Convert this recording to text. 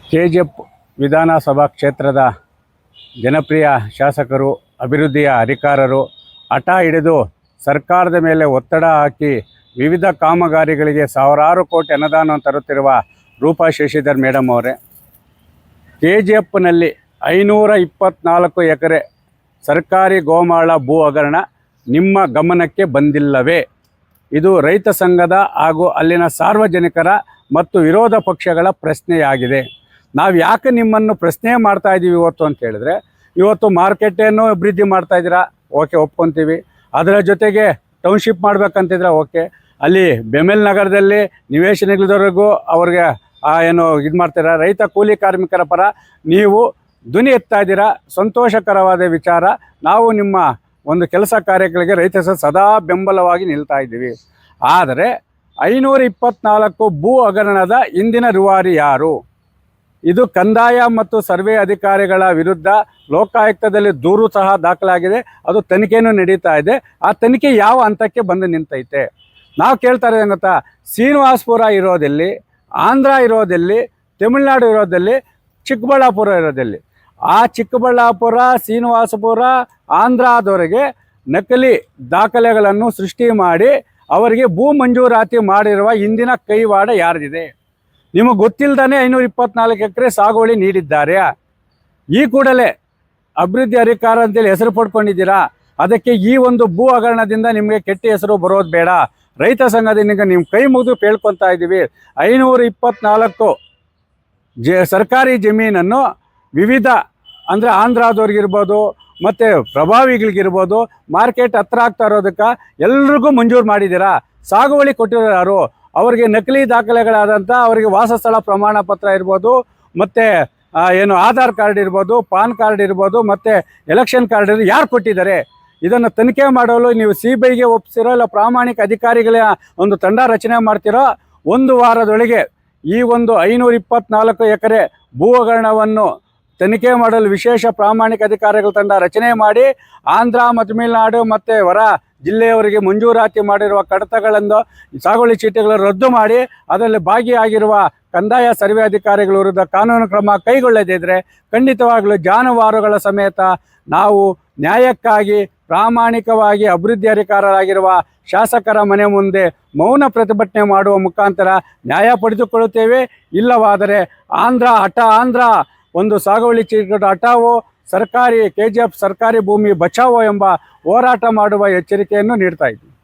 KGF ವಿಧಾನಸಭಾ ಕ್ಷೇತ್ರದ ಜನಪ್ರಿಯ ಶಾಸಕರು, ಅಭಿವೃದ್ಧಿಯ ಅಧಿಕಾರರು ಹಠ ಹಿಡಿದು ಸರ್ಕಾರದ ಮೇಲೆ ಒತ್ತಡ ಹಾಕಿ ವಿವಿಧ ಕಾಮಗಾರಿಗಳಿಗೆ ಸಾವಿರಾರು ಕೋಟಿ ಅನುದಾನ ತರುತ್ತಿರುವ ರೂಪಾ ಶಶಿಧರ್ ಮೇಡಮ್ ಅವರೇ, ಕೆಜಿಎಫ್ನಲ್ಲಿ 524 ಎಕರೆ ಸರ್ಕಾರಿ ಗೋಮಾಳ ಭೂ ಹಗರಣ ನಿಮ್ಮ ಗಮನಕ್ಕೆ ಬಂದಿಲ್ಲವೇ? ಇದು ರೈತ ಸಂಘದ ಹಾಗೂ ಅಲ್ಲಿನ ಸಾರ್ವಜನಿಕರ ಮತ್ತು ವಿರೋಧ ಪಕ್ಷಗಳ ಪ್ರಶ್ನೆಯಾಗಿದೆ. ನಾವು ಯಾಕೆ ನಿಮ್ಮನ್ನು ಪ್ರಶ್ನೆ ಮಾಡ್ತಾ ಇದ್ದೀವಿ ಇವತ್ತು ಅಂತ ಹೇಳಿದ್ರೆ, ಇವತ್ತು ಮಾರ್ಕೆಟನ್ನು ಅಭಿವೃದ್ಧಿ ಮಾಡ್ತಾ ಇದ್ದೀರಾ, ಓಕೆ ಒಪ್ಕೊತೀವಿ. ಅದರ ಜೊತೆಗೆ ಟೌನ್ಶಿಪ್ ಮಾಡಬೇಕಂತಿದ್ರೆ ಓಕೆ, ಅಲ್ಲಿ ಬೆಮೆಲ್ ನಗರದಲ್ಲಿ ನಿವೇಶನಗಳಿದವರೆಗೂ ಅವ್ರಿಗೆ ಏನು ಇದು ಮಾಡ್ತೀರಾ, ರೈತ ಕೂಲಿ ಕಾರ್ಮಿಕರ ಪರ ನೀವು ಧ್ವನಿ ಎತ್ತಾ ಇದ್ದೀರಾ, ಸಂತೋಷಕರವಾದ ವಿಚಾರ. ನಾವು ನಿಮ್ಮ ಒಂದು ಕೆಲಸ ಕಾರ್ಯಗಳಿಗೆ ರೈತ ಸದಾ ಬೆಂಬಲವಾಗಿ ನಿಲ್ತಾ ಇದ್ದೀವಿ. ಆದರೆ 524 ಭೂ ಹಗರಣದ ಹಿಂದಿನ ರೂವಾರಿ ಯಾರು? ಇದು ಕಂದಾಯ ಮತ್ತು ಸರ್ವೆ ಅಧಿಕಾರಿಗಳ ವಿರುದ್ಧ ಲೋಕಾಯುಕ್ತದಲ್ಲಿ ದೂರು ಸಹ ದಾಖಲಾಗಿದೆ. ಅದು ತನಿಖೆಯೂ ನಡೀತಾ ಇದೆ. ಆ ತನಿಖೆ ಯಾವ ಹಂತಕ್ಕೆ ಬಂದು ನಿಂತೈತೆ? ನಾವು ಕೇಳ್ತಾ ಇರೋದು ಗೊತ್ತಾ, ಶ್ರೀನಿವಾಸಪುರ ಇರೋದಲ್ಲಿ, ಆಂಧ್ರ ಇರೋದಲ್ಲಿ, ತಮಿಳುನಾಡು ಇರೋದಲ್ಲಿ, ಚಿಕ್ಕಬಳ್ಳಾಪುರ ಇರೋದಲ್ಲಿ, ಆ ಚಿಕ್ಕಬಳ್ಳಾಪುರ, ಶ್ರೀನಿವಾಸಪುರ, ಆಂಧ್ರದವರೆಗೆ ನಕಲಿ ದಾಖಲೆಗಳನ್ನು ಸೃಷ್ಟಿ ಮಾಡಿ ಅವರಿಗೆ ಭೂ ಮಂಜೂರಾತಿ ಮಾಡಿರುವ ಹಿಂದಿನ ಕೈವಾಡ ಯಾರ್ದಿದೆ? ನಿಮಗೆ ಗೊತ್ತಿಲ್ಲದೇ 524 ಎಕರೆ ಸಾಗುವಳಿ ನೀಡಿದ್ದಾರೆ. ಈ ಕೂಡಲೇ ಅಭಿವೃದ್ಧಿ ಅಧಿಕಾರ ಅಂತೇಳಿ ಹೆಸರು ಪಡ್ಕೊಂಡಿದ್ದೀರಾ. ಅದಕ್ಕೆ ಈ ಒಂದು ಭೂ ಹಗರಣದಿಂದ ನಿಮಗೆ ಕೆಟ್ಟ ಹೆಸರು ಬರೋದು ಬೇಡ. ರೈತ ಸಂಘದಿಂದ ನಿಮ್ಮ ಕೈ ಮುಗಿದು ಕೇಳ್ಕೊತಾ ಇದ್ದೀವಿ. 524 ಸರ್ಕಾರಿ ಜಮೀನನ್ನು ವಿವಿಧ ಅಂದರೆ ಆಂಧ್ರದವ್ರಿಗಿರ್ಬೋದು ಮತ್ತು ಪ್ರಭಾವಿಗಳಿಗಿರ್ಬೋದು ಮಾರ್ಕೆಟ್ ಹತ್ರ ಆಗ್ತಾ ಇರೋದಕ್ಕೆ ಎಲ್ರಿಗೂ ಮಂಜೂರು ಮಾಡಿದ್ದೀರಾ. ಸಾಗುವಳಿ ಕೊಟ್ಟಿರೋ ಯಾರು? ಅವರಿಗೆ ನಕಲಿ ದಾಖಲೆಗಳಾದಂಥ ಅವರಿಗೆ ವಾಸಸ್ಥಳ ಪ್ರಮಾಣ ಪತ್ರ ಇರ್ಬೋದು, ಮತ್ತು ಏನು ಆಧಾರ್ ಕಾರ್ಡ್ ಇರ್ಬೋದು, ಪಾನ್ ಕಾರ್ಡ್ ಇರ್ಬೋದು, ಮತ್ತು ಎಲೆಕ್ಷನ್ ಕಾರ್ಡ್ ಇರ್ಬೋದು, ಯಾರು ಕೊಟ್ಟಿದ್ದಾರೆ? ಇದನ್ನು ತನಿಖೆ ಮಾಡಲು ನೀವು CBIಗೆ ಒಪ್ಪಿಸಿರೋ ಇಲ್ಲ ಪ್ರಾಮಾಣಿಕ ಅಧಿಕಾರಿಗಳ ಒಂದು ತಂಡ ರಚನೆ ಮಾಡ್ತಿರೋ, ಒಂದು ವಾರದೊಳಗೆ ಈ ಒಂದು 524 ಎಕರೆ ಭೂ ಹಗರಣವನ್ನು ತನಿಖೆ ಮಾಡಲು ವಿಶೇಷ ಪ್ರಾಮಾಣಿಕ ಅಧಿಕಾರಿಗಳ ತಂಡ ರಚನೆ ಮಾಡಿ ಆಂಧ್ರ ಮತ್ತು ತಮಿಳುನಾಡು ಮತ್ತು ಹೊರ ಜಿಲ್ಲೆಯವರಿಗೆ ಮಂಜೂರಾತಿ ಮಾಡಿರುವ ಕಡತಗಳನ್ನು, ಸಾಗುವಳಿ ಚೀಟಿಗಳನ್ನು ರದ್ದು ಮಾಡಿ ಅದರಲ್ಲಿ ಭಾಗಿಯಾಗಿರುವ ಕಂದಾಯ ಸರ್ವೆ ಅಧಿಕಾರಿಗಳ ವಿರುದ್ಧ ಕಾನೂನು ಕ್ರಮ ಕೈಗೊಳ್ಳದಿದ್ದರೆ ಖಂಡಿತವಾಗಲೂ ಜಾನುವಾರುಗಳ ಸಮೇತ ನಾವು ನ್ಯಾಯಕ್ಕಾಗಿ ಪ್ರಾಮಾಣಿಕವಾಗಿ ಅಭಿವೃದ್ಧಿ ಅಧಿಕಾರರಾಗಿರುವ ಶಾಸಕರ ಮನೆ ಮುಂದೆ ಮೌನ ಪ್ರತಿಭಟನೆ ಮಾಡುವ ಮುಖಾಂತರ ನ್ಯಾಯ ಪಡೆದುಕೊಳ್ಳುತ್ತೇವೆ. ಇಲ್ಲವಾದರೆ ಆಂಧ್ರ ಒಂದು ಸಾಗುವಳಿ ಚೀಟಿ ಹಠಾವೋ, ಸರ್ಕಾರಿ KGF ಸರ್ಕಾರಿ ಭೂಮಿ ಬಚಾವೋ ಎಂಬ ಹೋರಾಟ ಮಾಡುವ ಎಚ್ಚರಿಕೆಯನ್ನು ನೀಡ್ತಾ ಇದ್ದೀವಿ.